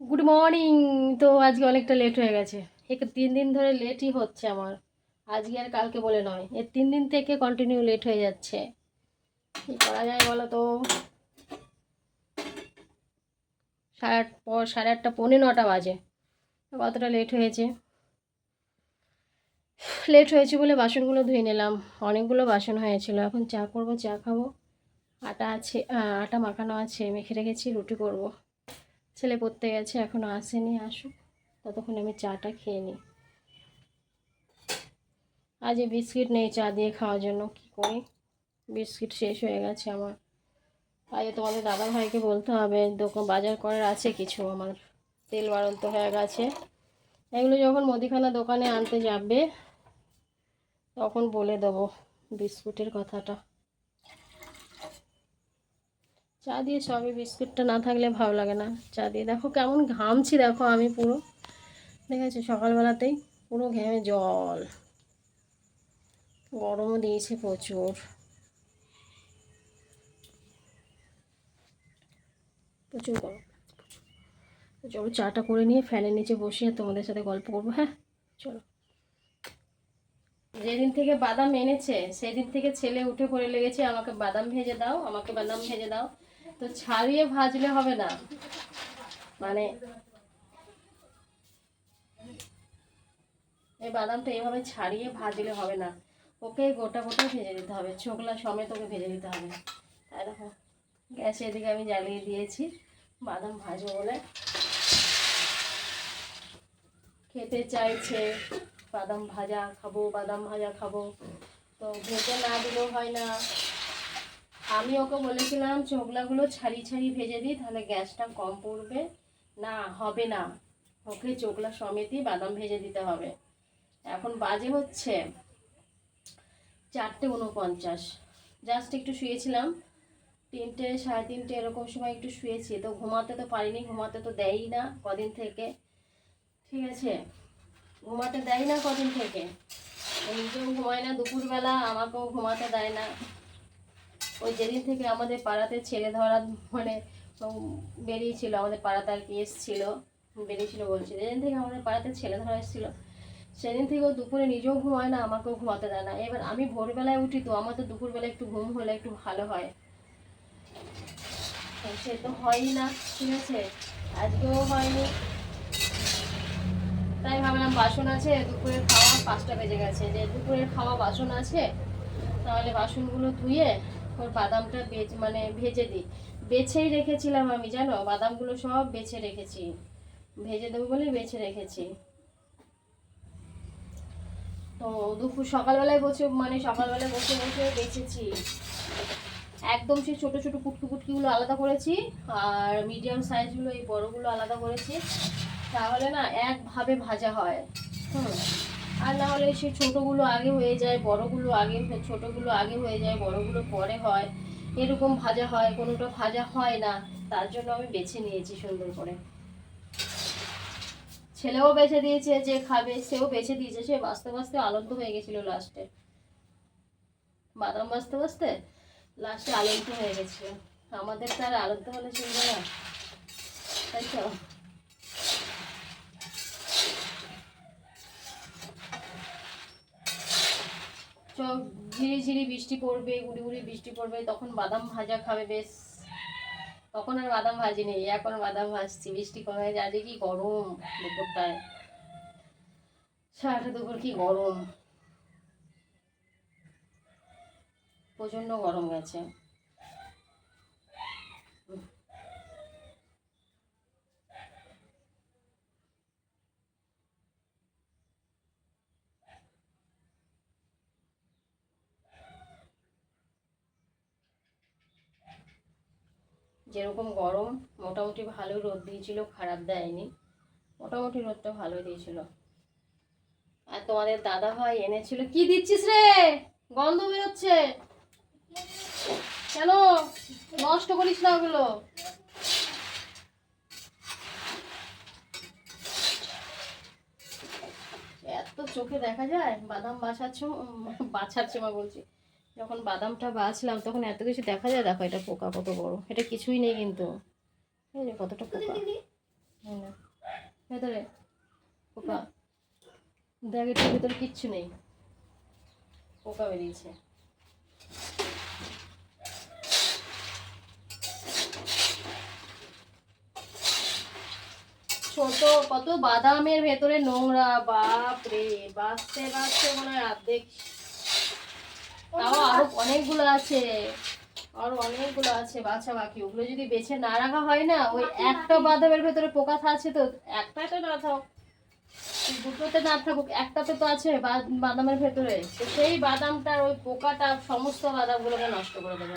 Good morning. তো আজকে অনেকটা লেট হয়ে গেছে। এক 3 দিন ধরে লেটই হচ্ছে আমার। আজকে আর কালকে বলে নয়, এর 3 দিন থেকে কন্টিনিউ লেট হয়ে যাচ্ছে। কী করা যায় বলো তো। 8:30 পৌনে 9টা বাজে। কতটা লেট হয়েছে বলে বাসনগুলো ধুয়ে নিলাম। অনেকগুলো বাসন হয়েছিল। এখন চা করব, চা খাবো। আটা আছে, আটা মাখানো আছে, মেখে রেখেছি, রুটি করব। ছেলে পড়তে গেছে, এখনও আসেনি, আসুক ততক্ষণ আমি চাটা খেয়ে নিই। আজ বিস্কিট নেই চা দিয়ে খাওয়ার জন্য, কি করি। বিস্কিট শেষ হয়ে গেছে আমার। আজ তোমাদের দাদা ভাইকে বলতে হবে, দোকান বাজার করার আছে কিছু আমার। তেল বাড়ন্ত হয়ে গেছে। এগুলো যখন মুদিখানা দোকানে আনতে যাবে তখন বলে দেবো বিস্কুটের কথাটা। চা দিয়ে সবই, বিস্কুটটা না থাকলে ভালো লাগে না। চা দিয়ে দেখো কেমন ঘামছি, দেখো আমি পুরো, দেখেছি সকালবেলাতেই পুরো ঘেমে জল। গরমও দিয়েছে প্রচুর প্রচুর গরম। তো চলো চাটা করে নিয়ে ফ্যানের নিচে বসে তোমাদের সাথে গল্প করবো। হ্যাঁ চলো। যেদিন থেকে বাদাম এনেছে সেদিন থেকে ছেলে উঠে পড়ে লেগেছে, আমাকে বাদাম ভেজে দাও, আমাকে বাদাম ভেজে দাও। তো ছাড়িয়ে ভাজলে হবে না, মানে এই বাদামটা এভাবে ছাড়িয়ে ভাজলে হবে না, ওকে গোটা গোটা ভেজে দিতে হবে, ছোকলা সমেত ওকে ভেজে দিতে হবে। তাই দেখো গ্যাসে এদিকে আমি জ্বালিয়ে দিয়েছি বাদাম ভাজবো বলে। খেতে চাইছে বাদাম ভাজা খাবো, বাদাম ভাজা খাবো, তো ভেজে না দিলেও হয় না। আমি ওকে বলেছিলাম চোখলাগুলো ছাড়িয়ে ছাড়িয়ে ভেজে দিই, তাহলে গ্যাসটা কম পড়বে। না, হবে না, ওকে চোখলা সমেতই বাদাম ভেজে দিতে হবে। এখন বাজে হচ্ছে 4:49। জাস্ট একটু শুয়েছিলাম, 3টে 3:30 এরকম সময় একটু শুয়েছি, তো ঘুমাতে তো পারিনি, ঘুমাতে তো দেয়ই না কদিন থেকে। ঠিক আছে, ঘুমাতে দেয় না কদিন থেকে, নিজেও ঘুমায় না দুপুরবেলা, আমাকেও ঘুমাতে দেয় না। ওই যেদিন থেকে আমাদের পাড়াতে ছেলে ধরা মানে বেরিয়েছিল, আমাদের পাড়াতে আর কি এসছিল, বেরিয়েছিল বলছি, যেদিন থেকে আমাদের পাড়াতে ছেলে ধরা এসেছিলো সেদিন থেকে ও দুপুরে নিজেও ঘুমায় না, আমাকেও ঘুমাতে দেয় না। এবার আমি ভোরবেলায় উঠি, তো আমার তো দুপুরবেলা একটু ঘুম হলে একটু ভালো হয়, সে তো হয়ই না। ঠিক আছে, আজকেও হয়নি। তাই ভাবলাম বাসন আছে, দুপুরের খাওয়া 5টা বেজে গেছে, যে দুপুরের খাওয়া বাসন আছে, তাহলে বাসনগুলো ধুয়ে ওর বাদামটা ভেজে দিই। বেছেই রেখেছিলাম আমি, জানো, বাদামগুলো সব বেছে রেখেছি, ভেজে দেবো বলে বেছে রেখেছি। তো সকালবেলায় সকালবেলায় বসে বসে বেছেছি। একদম সেই ছোটো ছোটো পুটকি পুটকিগুলো আলাদা করেছি, আর মিডিয়াম সাইজগুলো এই বড়গুলো আলাদা করেছি, তাহলে না একভাবে ভাজা হয়। আর না হলে সেই ছোটোগুলো আগে হয়ে যায়, বড়গুলো আগে, ছোটোগুলো আগে হয়ে যায়, বড়গুলো পরে হয়, এরকম ভাজা হয়, কোনোটা ভাজা হয় না। তার জন্য আমি বেছে নিয়েছি সুন্দর করে। ছেলেও বেছে দিয়েছে, যে খাবে সেও বেছে দিয়েছে, সে বাঁচতে বাঁচতে আলন্ত হয়ে গেছিল লাস্টে, বাদাম বাঁচতে বাঁচতে লাস্টে আলন্ত হয়ে গেছিল। আমাদের তার আলন্ত হলে চলবে না, তাই তো। চোখ ঝিরি ঝিরি বৃষ্টি পড়বে, গুড়ি গুড়ি বৃষ্টি পড়বে, তখন বাদাম ভাজা খাবে বেশ। তখন আর বাদাম ভাজি নেই, এখন বাদাম ভাজছি, বৃষ্টি কমে গেছে। আজকে কি গরম দুপুরটায়, সারাটা দুপুর কি গরম, প্রচন্ড গরম গেছে। যেরকম গরম, মোটামুটি ভালো রোদ দিয়েছিল, খারাপ দেয়নি, মোটামুটি রোদটা ভালো দিয়েছিল। আর তোমাদের দাদা ভাই এনেছিল, কি দিচ্ছিস রে, গন্ধ বেরোচ্ছে কেন, নষ্ট করিস না ওগুলো। এত চোখে দেখা যায়, বাদাম বাছার সময় বলছি, যখন বাদামটা বাছলাম তখন এত কিছু দেখা যায়। দেখো এটা পোকা কত বড়, এটা কিছুই নেই কিন্তু, এই যে কতটা পোকা। ভেতরে পোকা? দেখ, এটার ভেতরে কিচ্ছু নেই, পোকা বেরিয়েছে। ছোট কত বাদামের ভেতরে নোংরা, বাপ রে, বাঁচতে বাঁচতে মনে হয় অর্ধেক। তাও আরো অনেকগুলো আছে, আরো অনেকগুলো আছে বাছা বাকি। ওগুলো যদি বেছে না রাখা হয় না, ওই একটা বাদামের ভেতরে পোকা আছে তো, একটাতে না থাক, দুটোতে না থাকুক, একটাতে তো আছে বাদামের ভেতরে, তো সেই বাদামটার ওই পোকাটা সমস্ত বাদামগুলোকে নষ্ট করে দেবে।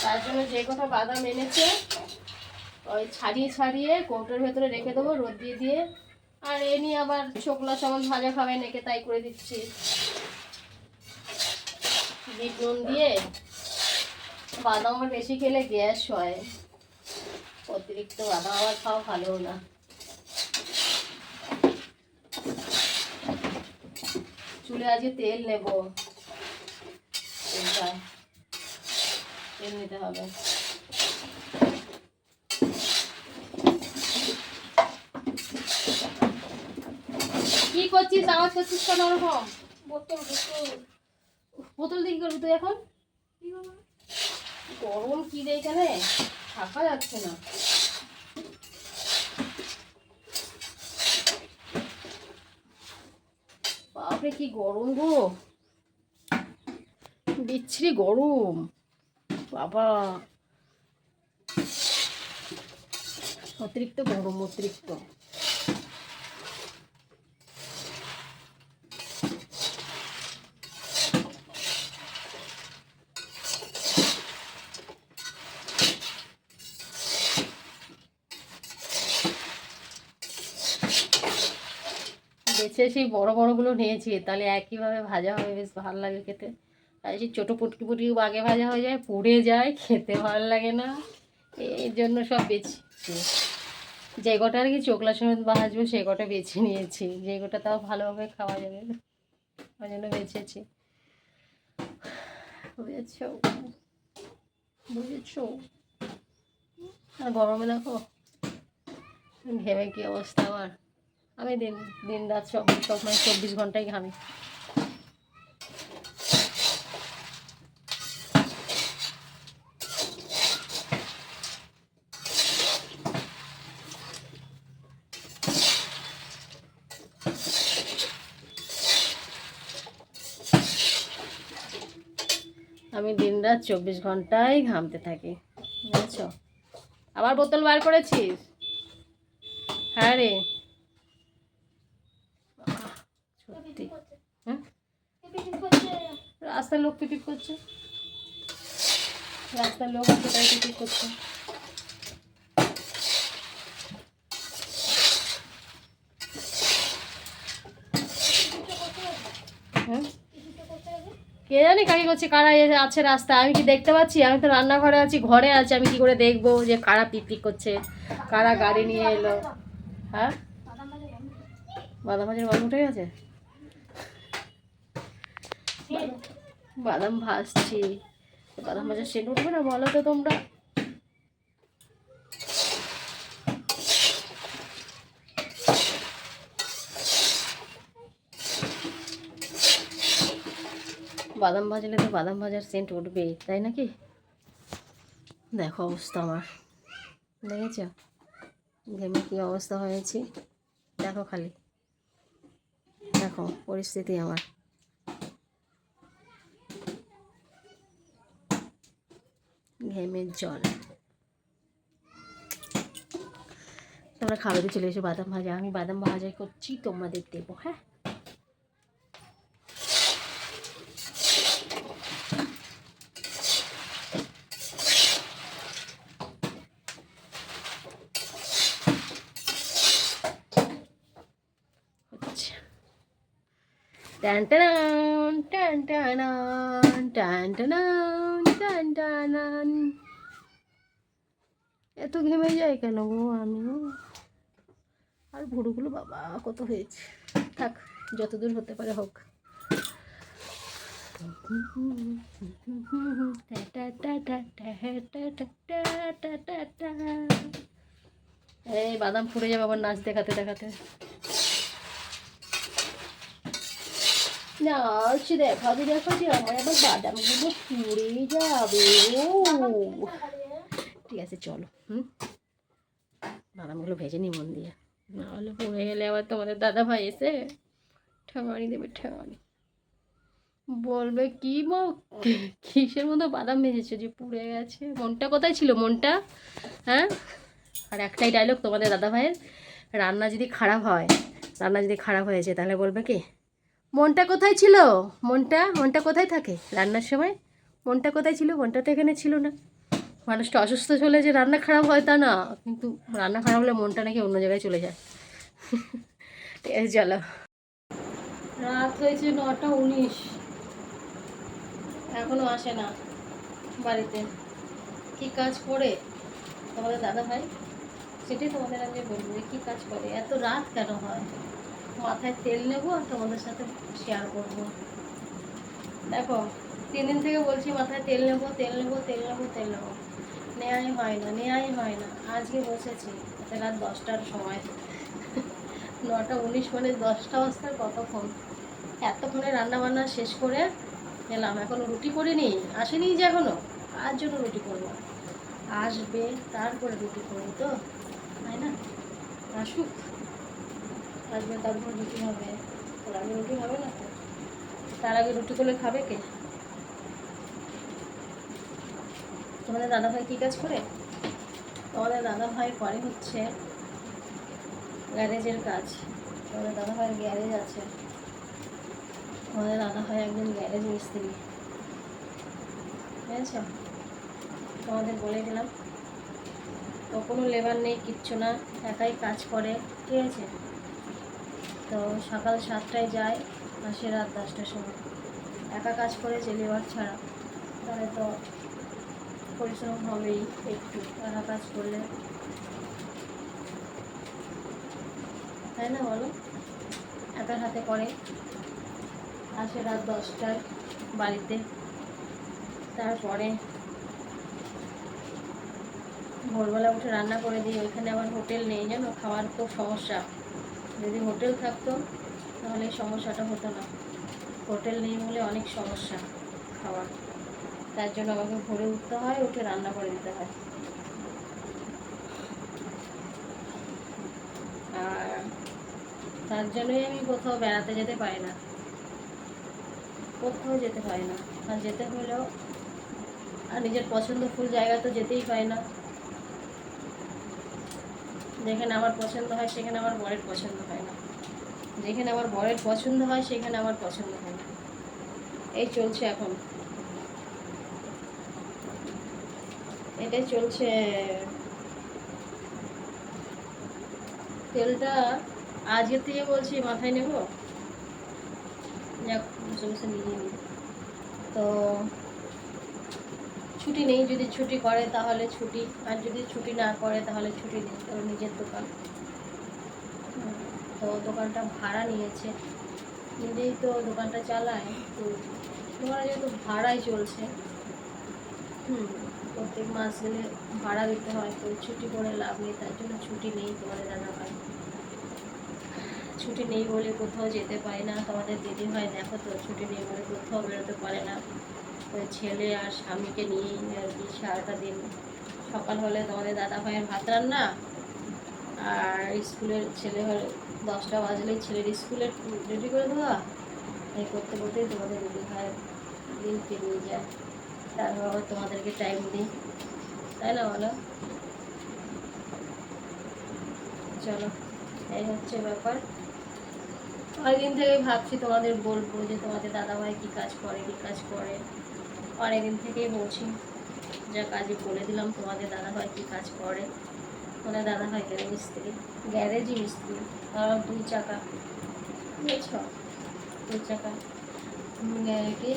তার জন্য যে কটা বাদাম এনেছে ওই ছাড়িয়ে ছাড়িয়ে কৌটোর ভেতরে রেখে দেবো রোদ দিয়ে দিয়ে। আর এ নিয়ে আবার শুকনো চামচ ভাজা খাবে নাকি, তাই করে দিচ্ছি বিট নুন দিয়ে। বাদাম আমার বেশি খেলে গ্যাস হয়, অতিরিক্ত বাদাম আবার খাওয়া ভালো না। চুলে আজকে তেল নেব, তেল নিতে হবে। কি করছিস, আওয়াজ করছিস কেন ওরকম? বোতল বোতল বোতল দিয়ে কি করবি তুই এখন? গরম কি রে, এখানে থাকা যাচ্ছে না। বাপরে কি গরম গো, বিচ্ছিরি গরম বাবা, অতিরিক্ত গরম, অতিরিক্ত। বেছে সেই বড় বড়গুলো নিয়েছি, তাহলে একইভাবে ভাজা হবে, বেশ ভালো লাগে খেতে। আর সেই ছোটো পুটকি পুটকি আগে ভাজা হয়ে যায়, পুড়ে যায়, খেতে ভালো লাগে না, এই জন্য সব বেছি। যে কটা আর কি চোখলা সমেত ভাজবো সে কটা বেছে নিয়েছি, যে কটা তাও ভালোভাবে খাওয়া যাবে, ওই জন্য বেছেছি। বুঝেছো, বুঝেছো? আর গরমে দেখো ঘেমে কি অবস্থা আমার। আমি দিন দিন রাত সব মানে 24 ঘন্টাই ঘামি। আমি দিন রাত 24 ঘন্টাই ঘামতে থাকি, বুঝেছো? আবার বোতল বার করেছিস? হ্যাঁ রে, সত্যি। হ্যাঁ, রাস্তার লোক পিপিপ করছে, রাস্তার লোক আছে তাই পিপিপ করছে। হ্যাঁ, কে জানি কাকে করছে, কারা আছে রাস্তায়, আমি কি দেখতে পাচ্ছি? আমি তো রান্নাঘরে আছি, ঘরে আছি, আমি কি করে দেখবো যে কারা পিকনিক করছে, কারা গাড়ি নিয়ে এলো? হ্যাঁ, বাদাম ভাজার গন্ধ উঠে গেছে, বাদাম ভাজছি, বাদাম ভাজার সেন্ট উঠবে না বলো তো তোমরা? বাদাম ভাজলে তো বাদাম ভাজার সেন্ট উঠবে, তাই নাকি? দেখো অবস্থা আমার, দেখেছ ঘেমে কি অবস্থা হয়েছে, দেখো খালি, দেখো পরিস্থিতি আমার। ঘেমের জল। তোমরা খাবে তো চলে এসো বাদাম ভাজা, আমি বাদাম ভাজাই করছি, তোমাদের দেবো। হ্যাঁ, টান টান টান টান টান টান টান টান। এত ঘেমে যায় কেন গো আমি? আর ভুরুগুলো বাবা কত হয়েছে, থাক যতদূর হতে পারে হোক। এই বাদাম ফুটে যাবে আবার নাচ দেখাতে দেখাতে। নাচ দেখাতে দেখাতে আমার আবার বাদামগুলো পুড়ে যাবে। ও ঠিক আছে চলো, বাদামগুলো ভেজে নি মন দিয়ে, নাহলে পুড়ে গেলে আবার তোমাদের দাদা ভাই এসে ঠেঙানি দেবে, ঠেঙানি বলবে কি মা কিসের মতো বাদাম ভেজেছো যে পুড়ে গেছে, মনটা কোথায় ছিল মনটা? হ্যাঁ, আর একটাই ডায়লগ তোমাদের দাদা ভাইয়ের, রান্না যদি খারাপ হয়, রান্না যদি খারাপ হয়েছে তাহলে বলবে কি মনটা কোথায় ছিল, মনটা কোথায় থাকে রান্নার সময়, মনটা কোথায় ছিল, মনটা তো এখানে ছিল না। মানুষটা অসুস্থ হলে যে রান্না খারাপ হয় তা না, কিন্তু রান্না খারাপ হলে মনটা নাকি অন্য জায়গায় চলে যায়। ঠিক আছে চলো, রাত হয়েছে 9টা 19, এখনো আসে না বাড়িতে। কি কাজ করে তোমাদের দাদা ভাই, সেটাই তোমাদের আগে বলবো যে কী কাজ করে, এত রাত কেন হয়। মাথায় তেল নেবো আর তোমাদের সাথে শেয়ার করবো। দেখো 3 দিন থেকে বলছি মাথায় তেল নেবো, তেল নেবো, তেল নেবো, তেল নেবো, নেওয়াই হয় না, নেওয়াই হয় না। আজকে বসেছি রাত 10টার সময়, 9টা 19 মানে 10টা বাজতে কতক্ষণ, এতক্ষণে রান্না বান্না শেষ করে এলাম। এখনও রুটি করিনি, আসেনি যে এখনও, কার জন্য রুটি করবো, আসবে তারপরে রুটি করবো তো, তাই না? আসুক, আসবে তারপর রুটি হবে, তার আগে রুটি হবে না তো, তার আগে রুটি করলে খাবে কে? তোমাদের দাদাভাই কী কাজ করে? তোমাদের দাদাভাই করে হচ্ছে গ্যারেজের কাজ। তোমাদের দাদাভাইয়ের গ্যারেজ আছে, তোমাদের দাদাভাই একজন গ্যারেজ মিস্ত্রি, বুঝেছ? তোমাদের বলে দিলাম, তো কোনো লেবার নেই, কিচ্ছু না, একাই কাজ করে, ঠিক আছে? তো সকাল 7টায় যায়, আসে রাত 10টার সময়। একা কাজ করেছে লেবার ছাড়া, তাহলে তো পরিশ্রম হবেই একটু, একা কাজ করলে, তাই না বলো? একার হাতে করে, আসে রাত 10টায় বাড়িতে। তারপরে ভোরবেলা উঠে রান্না করে দিই। ওইখানে আবার হোটেল নেই জানো, খাওয়ার খুব সমস্যা। যদি হোটেল থাকতো তাহলে এই সমস্যাটা হতো না, হোটেল নেই বলে অনেক সমস্যা খাওয়ার, তার জন্য আমাকে ভোরে উঠতে হয়, উঠে রান্না করে দিতে হয়। আর তার জন্যই আমি কোথাও বেড়াতে যেতে পারি না, কোথাও যেতে পারি না। আর যেতে হলেও আর নিজের পছন্দফুল জায়গা তো যেতেই পারি না, যেখানে আমার পছন্দ হয় সেখানে আমার বরের পছন্দ হয় না, যেখানে আমার বরের পছন্দ হয় সেখানে আমার পছন্দ হয় না। এই চলছে এখন, এটাই চলছে। তেলটা আজকে থেকে বলছি মাথায় নেব, যাক বসে বসে নিয়ে নিই। তো ছুটি নেই, যদি ছুটি করে তাহলে ছুটি, আর যদি ছুটি না করে তাহলে ছুটি নেই, কারণ নিজের দোকান। তো দোকানটা ভাড়া নিয়েছে, নিজেই তো দোকানটা চালায়, তো দোকানে যেহেতু ভাড়াই চলছে, প্রত্যেক মাস গেলে ভাড়া দিতে হয়, তো ছুটি করে লাভ নেই, তার জন্য ছুটি নেই। তোমাদের দাদা ভাই ছুটি নেই বলে কোথাও যেতে পারি না। তোমাদের দিদি ভাই দেখো তো, ছুটি নেই বলে কোথাও বেরোতে পারে না, ওই ছেলে আর স্বামীকে নিয়েই আর কি সারাটা দিন। সকাল হলে তোমাদের দাদা ভাইয়ের ভাত রান্না, আর স্কুলের ছেলে হলে 10টা বাজলেই ছেলের স্কুলের রেডি করে দেওয়া, এই করতে করতেই তোমাদের দিদি ভাই দিন পেরিয়ে যায়। তারপর আবার তোমাদেরকে টাইম দিই, তাই না বলো? চলো, এই হচ্ছে ব্যাপার। অনেকদিন থেকে ভাবছি তোমাদের বলবো যে তোমাদের দাদাভাই কী কাজ করে, কী কাজ করে, অনেকদিন থেকেই বলছি, যা কাজে বলে দিলাম তোমাদের দাদাভাই কী কাজ করে। তোমাদের দাদাভাই গ্যারেজ মিস্ত্রি, গ্যারেজই মিস্ত্রি, আর 2 চাকা, বুঝেছ? 2 চাকা কি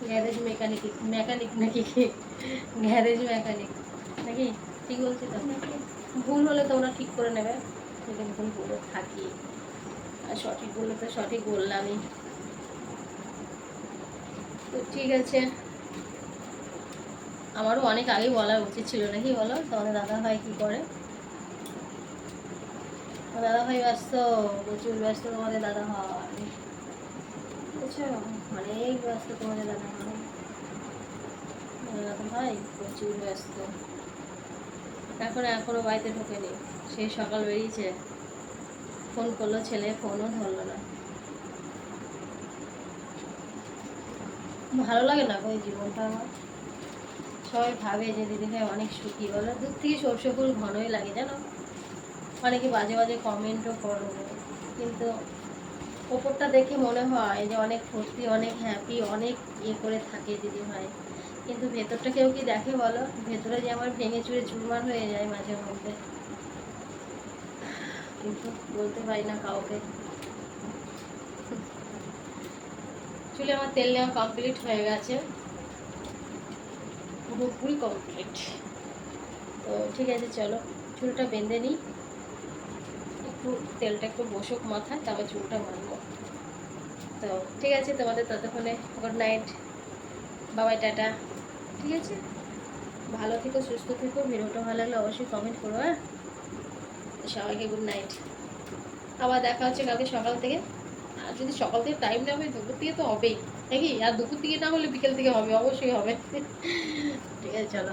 গ্যারেজ মেকানিক, মেকানিক নাকি গ্যারেজ মেকানিক নাকি, ঠিক বলছি তো? ভুল হলে তোমরা ঠিক করে নেবে, যদি ভুল বলে থাকি, আর সঠিক বললে তো সঠিক বললামই। তো ঠিক আছে, আমারও অনেক আগেই বলা উচিত ছিল নাকি বলো, তোমাদের দাদা ভাই কী করে। দাদা ভাই ব্যস্ত, প্রচুর ব্যস্ত তোমাদের দাদা ভাই, বুঝছো, অনেক ব্যস্ত তোমাদের দাদা ভাই। দাদা ভাই প্রচুর ব্যস্ত, এখনো বাড়িতে ঢোকেনি, সেই সকাল বেরিয়েছে, ফোন করলো ছেলে, ফোনও ধরলো না। ভালো লাগে না ওই জীবনটা আমার। সবাই ভাবে যে দিদিভাই অনেক সুখী, বলো দূর থেকে সর্ষে ফুল ঘনই লাগে জানো, অনেকে বাজে বাজে কমেন্টও করো, কিন্তু ওপরটা দেখে মনে হয় যে অনেক ফুর্তি, অনেক হ্যাপি, অনেক ইয়ে করে থাকে দিদিভাই, কিন্তু ভেতরটা কেউ কি দেখে বলো, ভেতরে যে আমার ভেঙে চুরে চুরমার হয়ে যায় মাঝে মধ্যে, কিন্তু বলতে পারি না কাউকে। চুলে আমার তেল নেওয়া কমপ্লিট হয়ে গেছে, পুরোপুরি কমপ্লিট। তো ঠিক আছে, চলো চুলটা বেঁধে নিই, একটু তেলটা একটু বসুক মাথায়, তারপর চুলটা বাঁধবো। তো ঠিক আছে, তোমাদের ততক্ষণে গুড নাইট, বাবাই, টাটা। ঠিক আছে, ভালো থেকো, সুস্থ থেকো, ভিডিওটা ভালো লাগলে অবশ্যই কমেন্ট করো। হ্যাঁ, সবাইকে গুড নাইট, আবার দেখা হচ্ছে কালকে সকাল থেকে। আর যদি সকাল থেকে টাইম না হয়, দুপুর থেকে তো হবেই নাকি, আর দুপুর থেকে না হলে বিকেল থেকে হবে, অবশ্যই হবে। ঠিক আছে, চলো।